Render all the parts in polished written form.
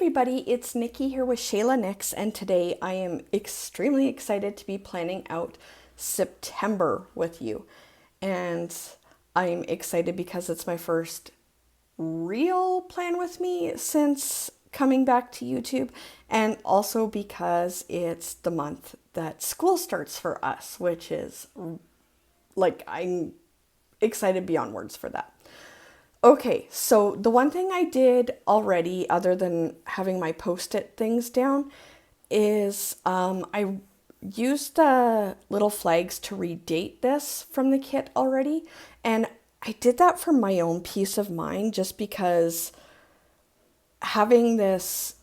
everybody, it's Nikki here with Shayla Nix, and today I am extremely excited to be planning out September with you. And I'm excited because it's my first real plan with me since coming back to YouTube, and also because it's the month that school starts for us, which is like, I'm excited beyond words for that. Okay, so the one thing I did already, other than having my post-it things down, is I used the little flags to redate this from the kit already. And I did that for my own peace of mind, just because having this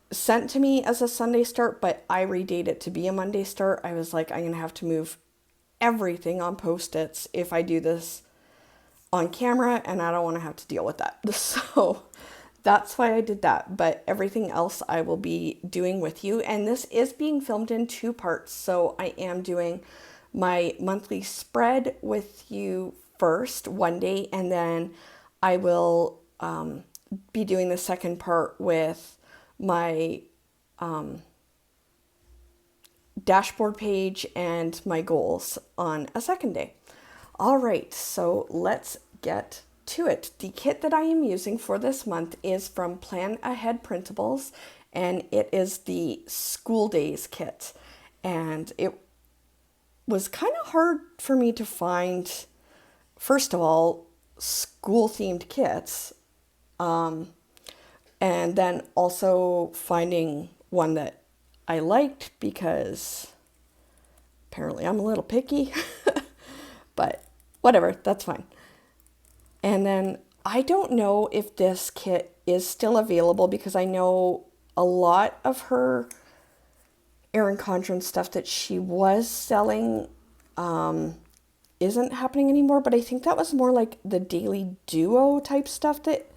sent to me as a Sunday start, but I redate it to be a Monday start, I was like, I'm going to have to move everything on post-its if I do this on camera, and I don't want to have to deal with that. So that's why I did that. But everything else I will be doing with you. And this is being filmed in two parts. So I am doing my monthly spread with you first one day, and then I will be doing the second part with my dashboard page and my goals on a second day. All right, so let's get to it. The kit that I am using for this month is from Plan Ahead Printables, and it is the School Days kit. And it was kind of hard for me to find, first of all, school-themed kits, and then also finding one that I liked, because apparently I'm a little picky, but whatever, that's fine. And then I don't know if this kit is still available, because I know a lot of her Erin Condren stuff that she was selling isn't happening anymore, but I think that was more like the Daily Duo type stuff that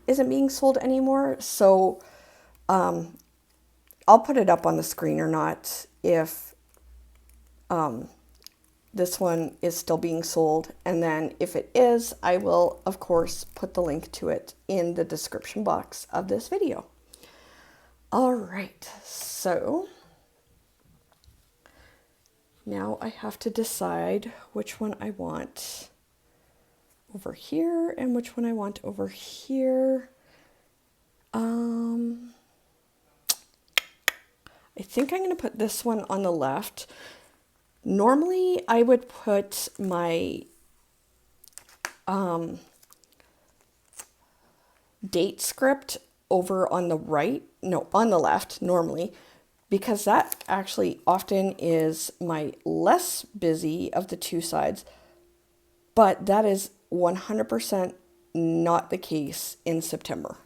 isn't being sold anymore. So I'll put it up on the screen or not if this one is still being sold. And then if it is, I will, of course, put the link to it in the description box of this video. All right, so now I have to decide which one I want over here and which one I want over here. I think I'm going to put this one on the left. Normally, I would put my date script over on the right, no, on the left normally, because that actually often is my less busy of the two sides, but that is 100% not the case in September.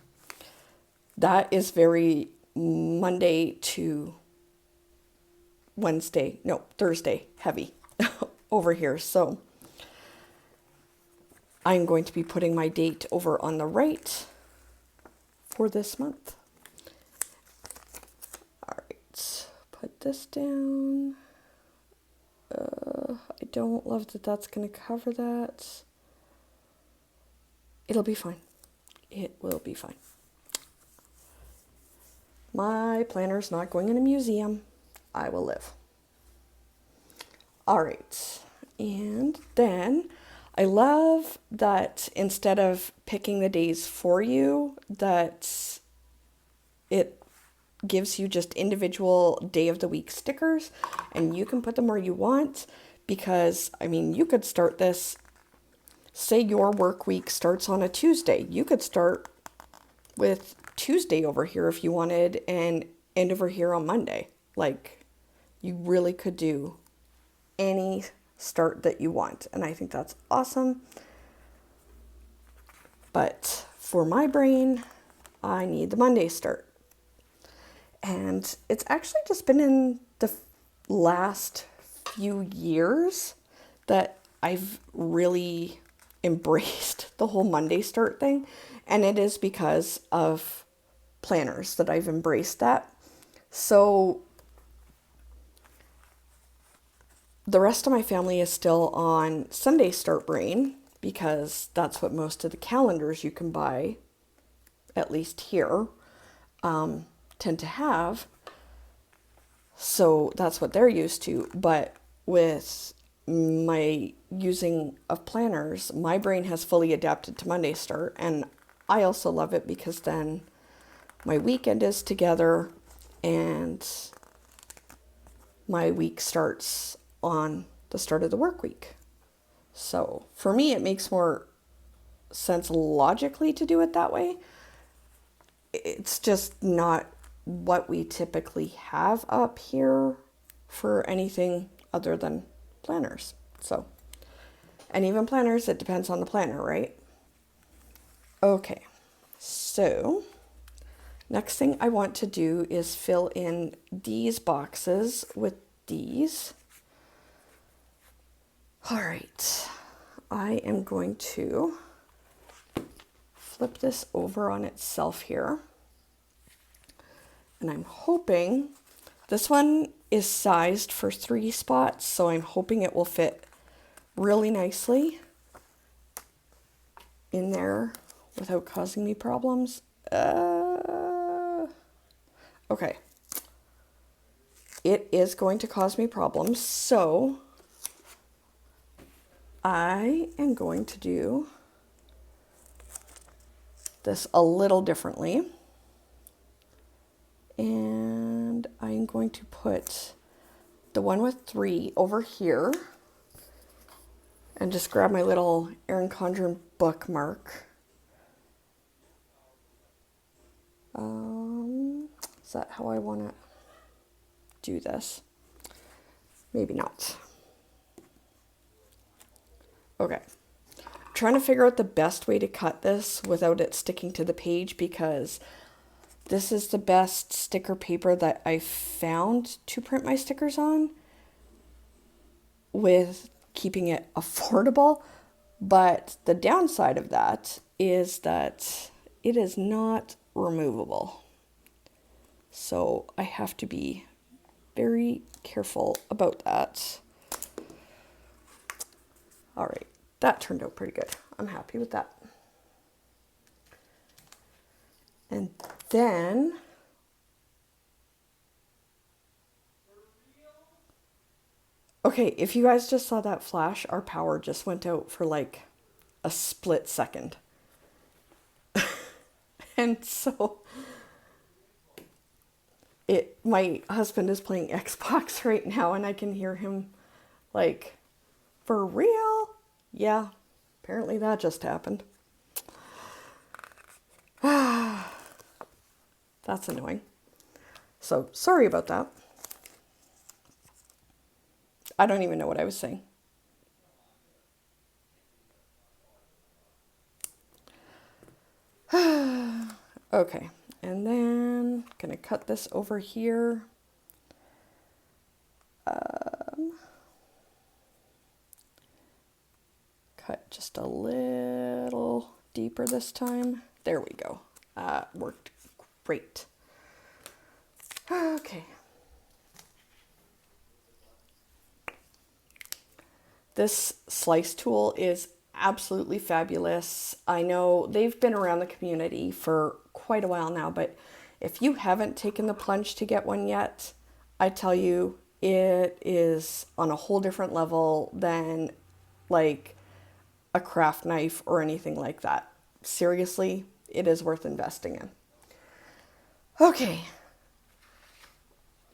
That is very Monday to Thursday heavy over here. So I'm going to be putting my date over on the right for this month. All right, put this down. I don't love that that's going to cover that. It'll be fine. It will be fine. My planner's not going in a museum. I will live. All right, and then I love that instead of picking the days for you, that it gives you just individual day of the week stickers, and you can put them where you want, because, I mean, you could start this, say your work week starts on a Tuesday. You could start with Tuesday over here if you wanted, and end over here on Monday. Like, you really could do any start that you want, and I think that's awesome. But for my brain, I need the Monday start. And it's actually just been in the last few years that I've really embraced the whole Monday start thing, and it is because of planners that I've embraced that. So the rest of my family is still on Sunday start brain, because that's what most of the calendars you can buy, at least here, tend to have. So that's what they're used to. But with my using of planners, my brain has fully adapted to Monday start. And I also love it because then my weekend is together and my week starts on the start of the work week. So for me, it makes more sense logically to do it that way. It's just not what we typically have up here for anything other than planners. So, and even planners, it depends on the planner, right? Okay, so next thing I want to do is fill in these boxes with these. All right, I am going to flip this over on itself here. And I'm hoping, this one is sized for 3 spots, so I'm hoping it will fit really nicely in there without causing me problems. Okay. It is going to cause me problems, so I am going to do this a little differently. And I'm going to put the one with 3 over here and just grab my little Erin Condren bookmark. Is that how I want to do this? Maybe not. Okay. I'm trying to figure out the best way to cut this without it sticking to the page, because this is the best sticker paper that I found to print my stickers on, with keeping it affordable. But the downside of that is that it is not removable. So I have to be very careful about that. All right, that turned out pretty good. I'm happy with that. And then okay, if you guys just saw that flash, our power just went out for like a split second. And so my husband is playing Xbox right now, and I can hear him like, for real? Yeah, apparently that just happened. That's annoying. So sorry about that. I don't even know what I was saying. Okay, and then gonna cut this over here. Cut just a little deeper this time. There we go. Worked great. Okay. This slice tool is absolutely fabulous. I know they've been around the community for quite a while now, but if you haven't taken the plunge to get one yet, I tell you, it is on a whole different level than like a craft knife or anything like that. Seriously, it is worth investing in. Okay.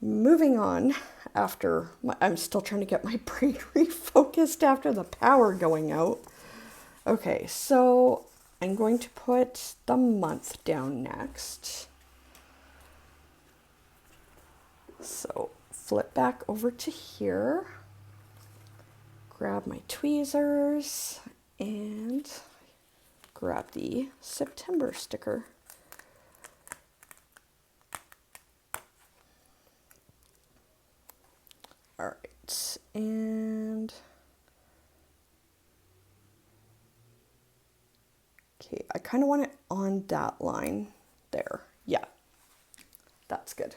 Moving on, I'm still trying to get my brain refocused after the power going out. Okay, so I'm going to put the month down next. So flip back over to here, grab my tweezers, and grab the September sticker. All right, and okay, I kind of want it on that line there. Yeah, that's good.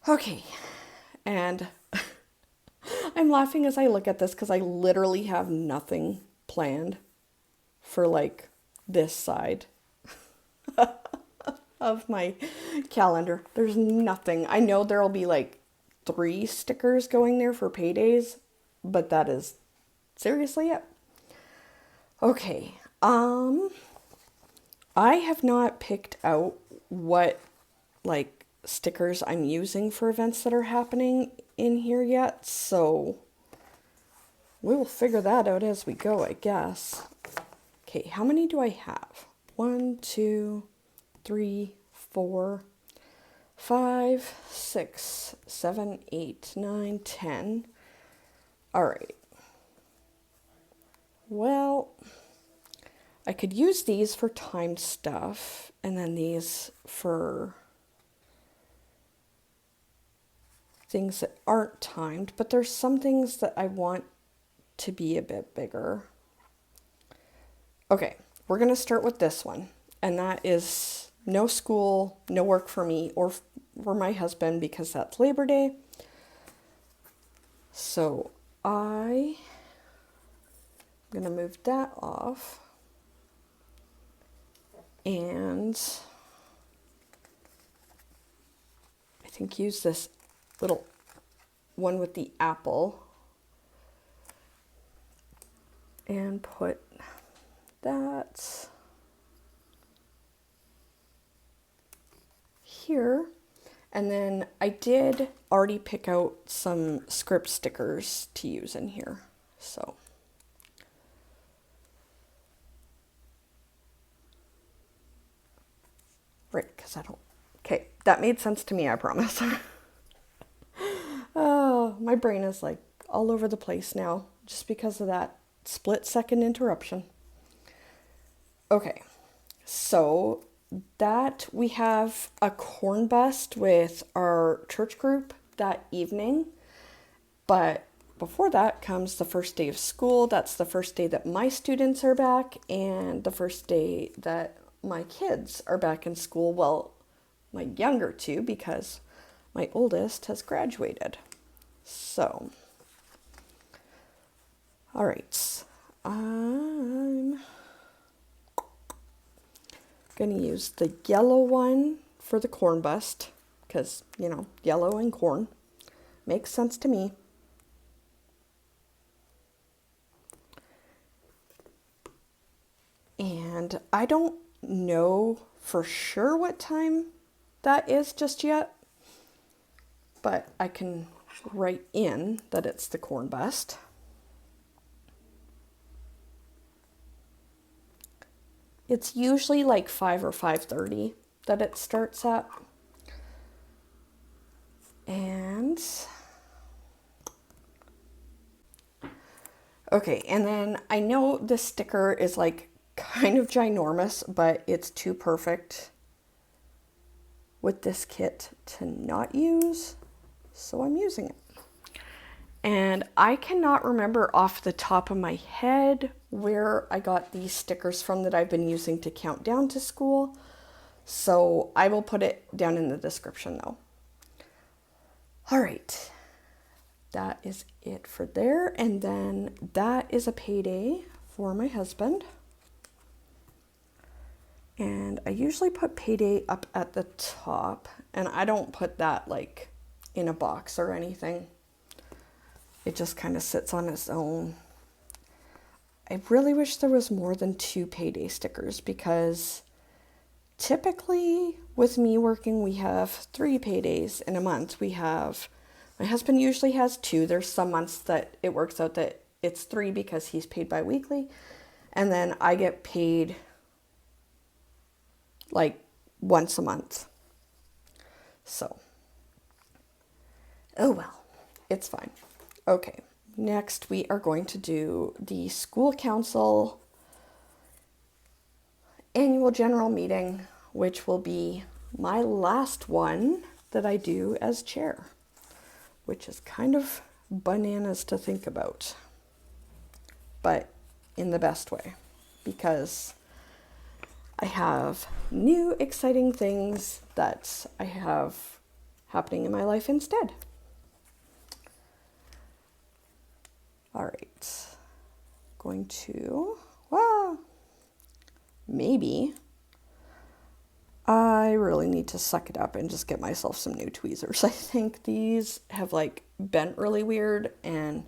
Okay, and I'm laughing as I look at this because I literally have nothing planned for like this side. of my calendar. There's nothing. I know there'll be like 3 stickers going there for paydays, but that is seriously it. Okay. I have not picked out what like stickers I'm using for events that are happening in here yet, so we will figure that out as we go, I guess. Okay, how many do I have? 1, 2, 3, 4, 5, 6, 7, 8, 9, 10. All right. Well, I could use these for timed stuff and then these for things that aren't timed, but there's some things that I want to be a bit bigger. Okay, we're going to start with this one, and that is no school, no work for me or for my husband because that's Labor Day. So I'm going to move that off, and I think use this little one with the apple and put that here. And then I did already pick out some script stickers to use in here. So right, because I don't, okay, that made sense to me, I promise. Oh, my brain is like all over the place now just because of that split-second interruption. Okay, so that we have a corn bust with our church group that evening, but before that comes the first day of school. That's the first day that my students are back and the first day that my kids are back in school. Well, my younger two, because my oldest has graduated. So, all right, I'm going to use the yellow one for the corn bust because, you know, yellow and corn makes sense to me. And I don't know for sure what time that is just yet, but I can write in that it's the corn bust. It's usually like 5 or 5:30 that it starts at. And okay, and then I know this sticker is like kind of ginormous, but it's too perfect with this kit to not use, so I'm using it. And I cannot remember off the top of my head where I got these stickers from that I've been using to count down to school, so I will put it down in the description though. All right, that is it for there, and then that is a payday for my husband. And I usually put payday up at the top, and I don't put that like in a box or anything. It just kind of sits on its own. I really wish there was more than 2 payday stickers because typically with me working, we have 3 paydays in a month. My husband usually has 2. There's some months that it works out that it's 3 because he's paid bi-weekly. And then I get paid like once a month. So, oh well, it's fine. Okay, next we are going to do the school council annual general meeting, which will be my last one that I do as chair, which is kind of bananas to think about, but in the best way, because I have new exciting things that I have happening in my life instead. All right, going to, maybe, I really need to suck it up and just get myself some new tweezers. I think these have like bent really weird and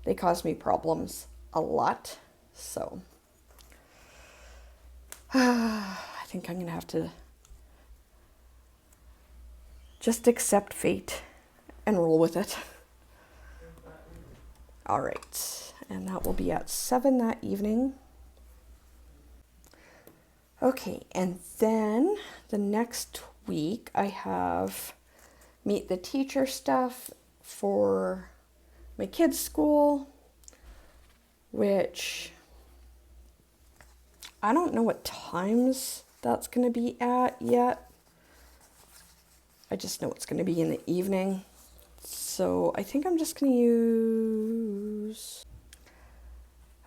they cause me problems a lot. So I think I'm gonna have to just accept fate and roll with it. All right, and that will be at 7 that evening. Okay, and then the next week I have meet the teacher stuff for my kids' school, which I don't know what times that's going to be at yet. I just know it's going to be in the evening. So I think I'm just going to use...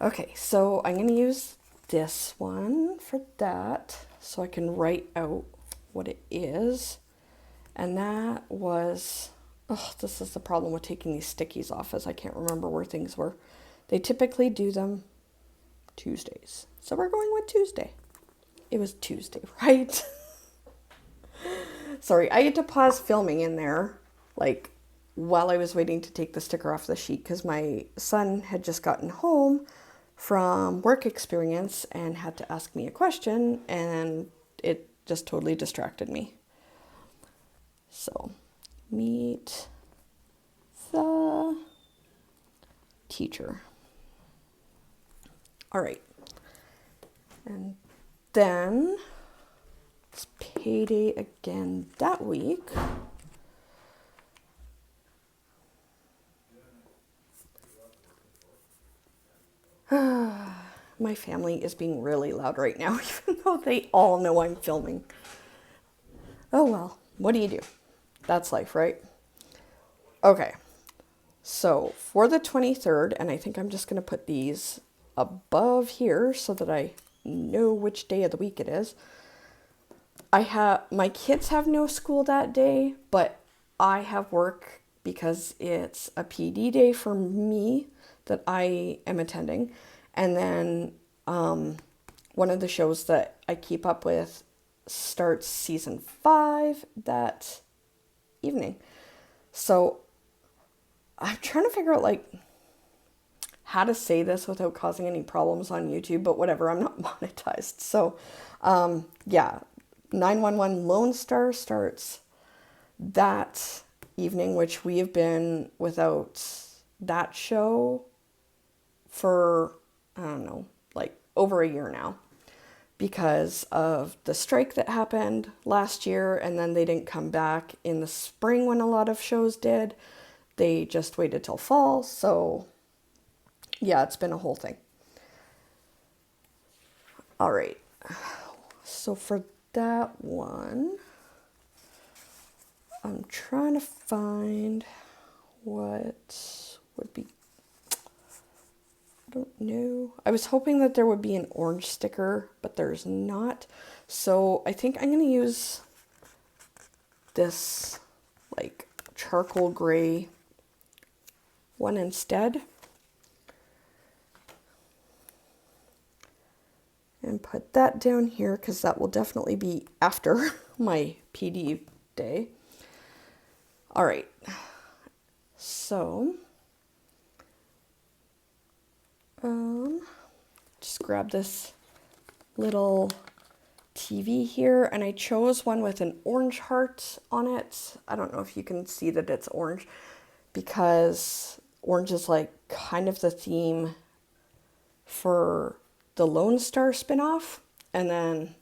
Okay, so I'm going to use this one for that so I can write out what it is. And that was... Oh, this is the problem with taking these stickies off, as I can't remember where things were. They typically do them Tuesdays. So we're going with Tuesday. It was Tuesday, right? Sorry, I had to pause filming in there, like, while I was waiting to take the sticker off the sheet, because my son had just gotten home from work experience and had to ask me a question, and it just totally distracted me. So, meet the teacher. All right. And then it's payday again that week. My family is being really loud right now, even though they all know I'm filming. Oh well, what do you do? That's life, right? Okay, so for the 23rd, and I think I'm just going to put these above here so that I know which day of the week it is. My kids have no school that day, but I have work because it's a PD day for me that I am attending. And then one of the shows that I keep up with starts season 5 that evening. So I'm trying to figure out like how to say this without causing any problems on YouTube, but whatever, I'm not monetized. So yeah, 911 Lone Star starts that evening, which we have been without that show for, I don't know, like over a year now because of the strike that happened last year, and then they didn't come back in the spring when a lot of shows did. They just waited till fall, so yeah, it's been a whole thing. All right, so for that one, I'm trying to find what would be, I don't know. I was hoping that there would be an orange sticker, but there's not. So I think I'm going to use this like charcoal gray one instead. And put that down here because that will definitely be after my PD day. All right. So just grab this little TV here, and I chose one with an orange heart on it. I don't know if you can see that it's orange because orange is like kind of the theme for the Lone Star spinoff. And then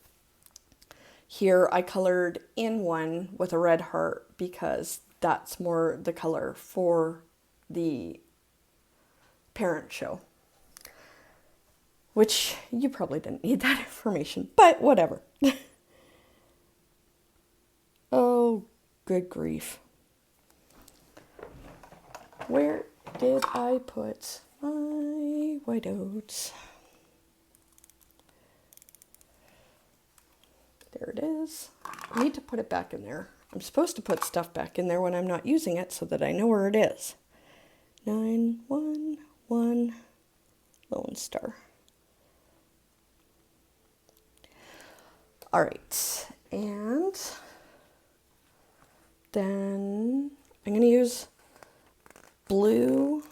here I colored in one with a red heart because that's more the color for the parent show. Which you probably didn't need that information, but whatever. Oh, good grief. Where did I put my whiteouts? There it is. I need to put it back in there. I'm supposed to put stuff back in there when I'm not using it so that I know where it is. 911 Lone Star. All right, And then I'm going to use blue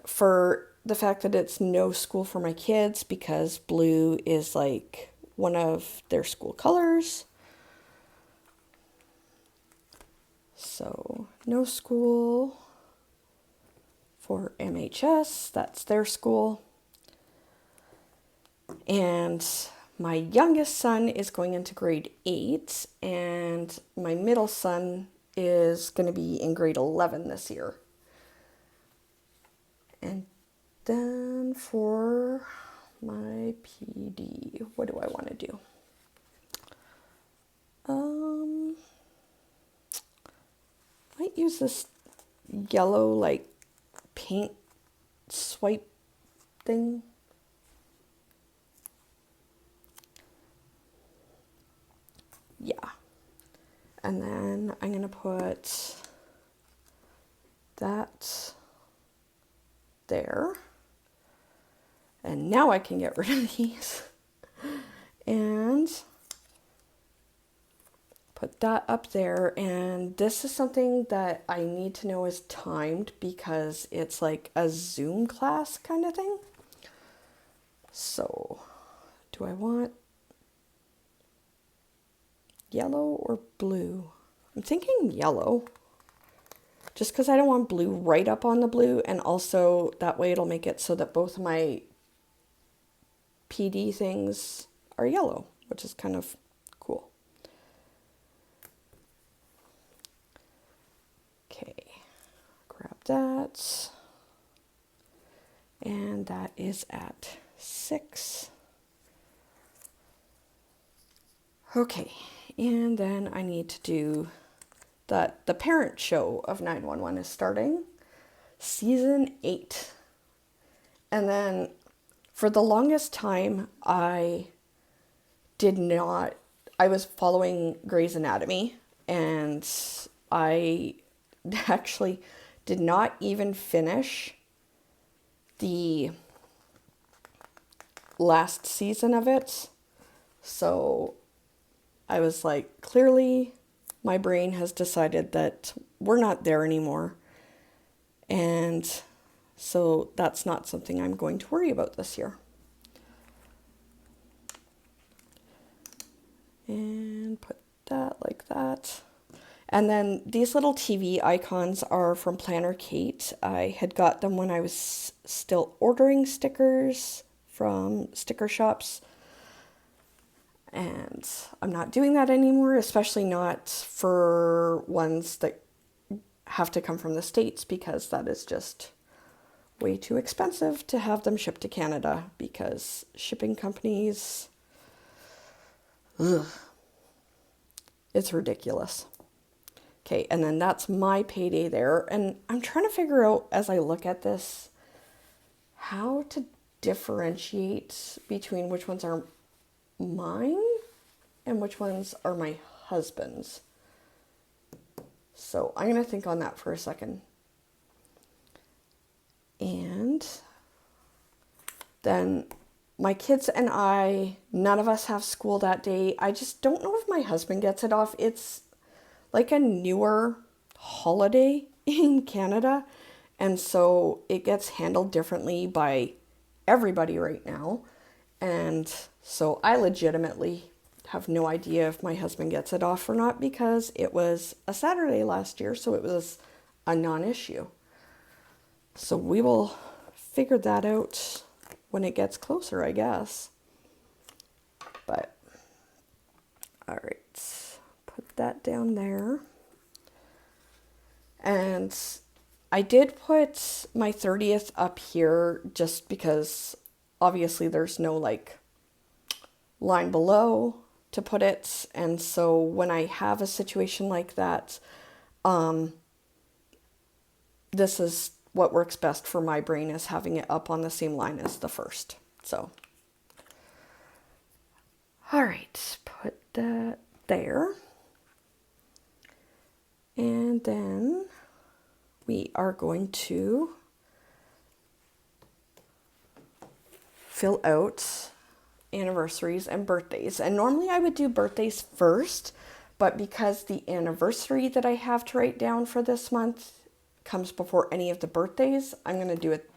for the fact that it's no school for my kids, because blue is like one of their school colors. So no school for MHS, that's their school. And my youngest son is going into grade 8, and my middle son is going to be in grade 11 this year. And then for my PD, what do I want to do? Might use this yellow like paint swipe thing. Yeah. And then I'm going to put that there. And now I can get rid of these. And put that up there. And this is something that I need to know is timed, because it's like a Zoom class kind of thing. So, do I want yellow or blue? I'm thinking yellow, just because I don't want blue right up on the blue, and also that way it'll make it so that both of my PD things are yellow, which is kind of cool. Okay, grab that, and that is at 6. Okay, and then I need to do that. The parent show of 911 is starting, season 8. And then for the longest time, I was following Grey's Anatomy, and I actually did not even finish the last season of it. So I was like, clearly my brain has decided that we're not there anymore. And so that's not something I'm going to worry about this year. And put that like that. And then these little TV icons are from Planner Kate. I had got them when I was still ordering stickers from sticker shops. And I'm not doing that anymore, especially not for ones that have to come from the States, because that is just way too expensive to have them shipped to Canada, because shipping companies, it's ridiculous. Okay, and then that's my payday there. And I'm trying to figure out, as I look at this, how to differentiate between which ones are mine and which ones are my husband's. So I'm going to think on that for a second. And then my kids and I, none of us have school that day. I just don't know if my husband gets it off. It's like a newer holiday in Canada, and so it gets handled differently by everybody right now. And so I legitimately have no idea if my husband gets it off or not, because it was a Saturday last year, so it was a non-issue. So we will figure that out when it gets closer, I guess. But, all right, put that down there. And I did put my 30th up here just because obviously there's no like line below to put it. And so when I have a situation like that, this is what works best for my brain, is having it up on the same line as the first. So, all right, put that there. And then we are going to fill out anniversaries and birthdays. And normally I would do birthdays first, but because the anniversary that I have to write down for this month comes before any of the birthdays, I'm going to do it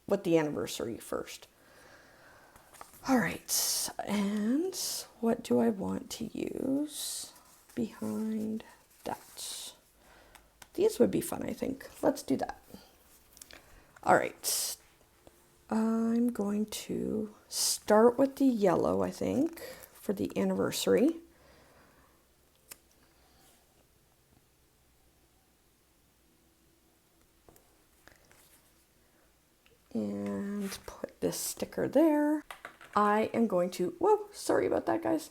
with the anniversary first. All right, and what do I want to use behind that? These would be fun, I think. Let's do that. All right, I'm going to start with the yellow, I think, for the anniversary. And put this sticker there. I am going to, whoa, sorry about that, guys.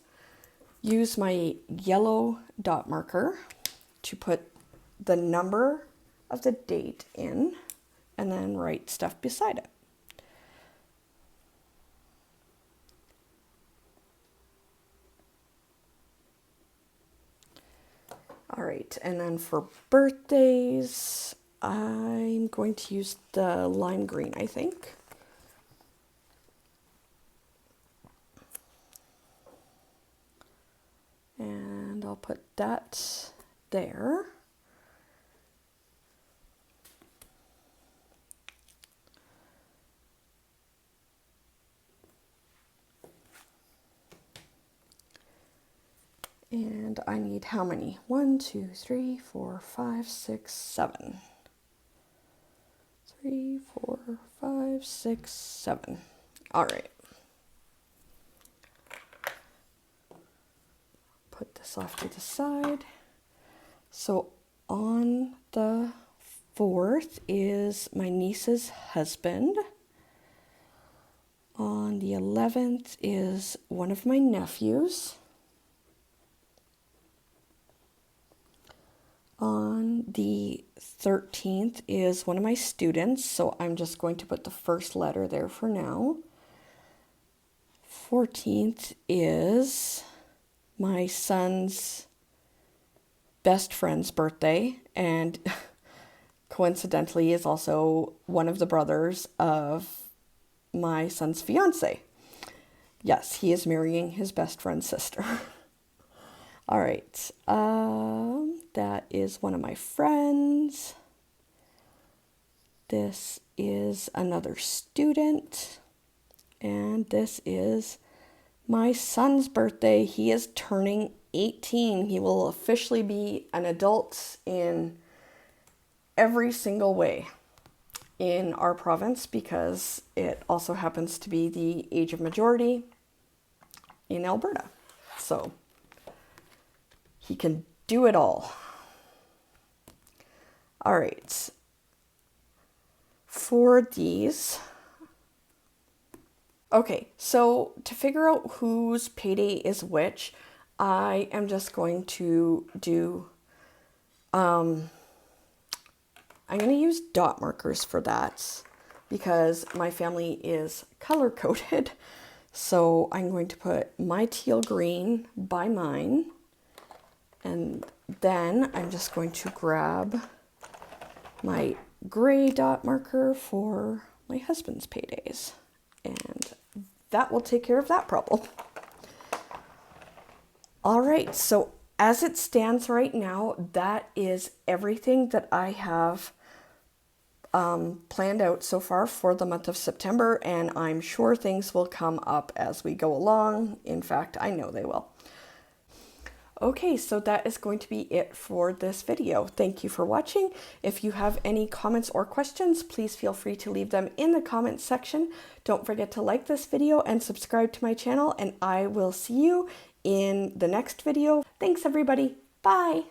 Use my yellow dot marker to put the number of the date in and then write stuff beside it. All right, and then for birthdays, I'm going to use the lime green, I think. And I'll put that there. And I need how many? 1, 2, 3, 4, 5, 6, 7. 3, 4, 5, 6, 7. All right. Put this off to the side. So on the 4th is my niece's husband. On the 11th is one of my nephews. On the 13th is one of my students, so I'm just going to put the first letter there for now. 14th is my son's best friend's birthday, and coincidentally is also one of the brothers of my son's fiance. Yes, he is marrying his best friend's sister. All right, that is one of my friends. This is another student, and this is my son's birthday. He is turning 18. He will officially be an adult in every single way in our province because it also happens to be the age of majority in Alberta. So he can do it all. All right. For these, okay, so to figure out whose payday is which, I am just going to do, I'm going to use dot markers for that because my family is color coded. So I'm going to put my teal green by mine. And then I'm just going to grab my gray dot marker for my husband's paydays. And that will take care of that problem. All right, so as it stands right now, that is everything that I have planned out so far for the month of September, and I'm sure things will come up as we go along. In fact, I know they will. Okay, so that is going to be it for this video. Thank you for watching. If you have any comments or questions, please feel free to leave them in the comments section. Don't forget to like this video and subscribe to my channel, and I will see you in the next video. Thanks, everybody. Bye.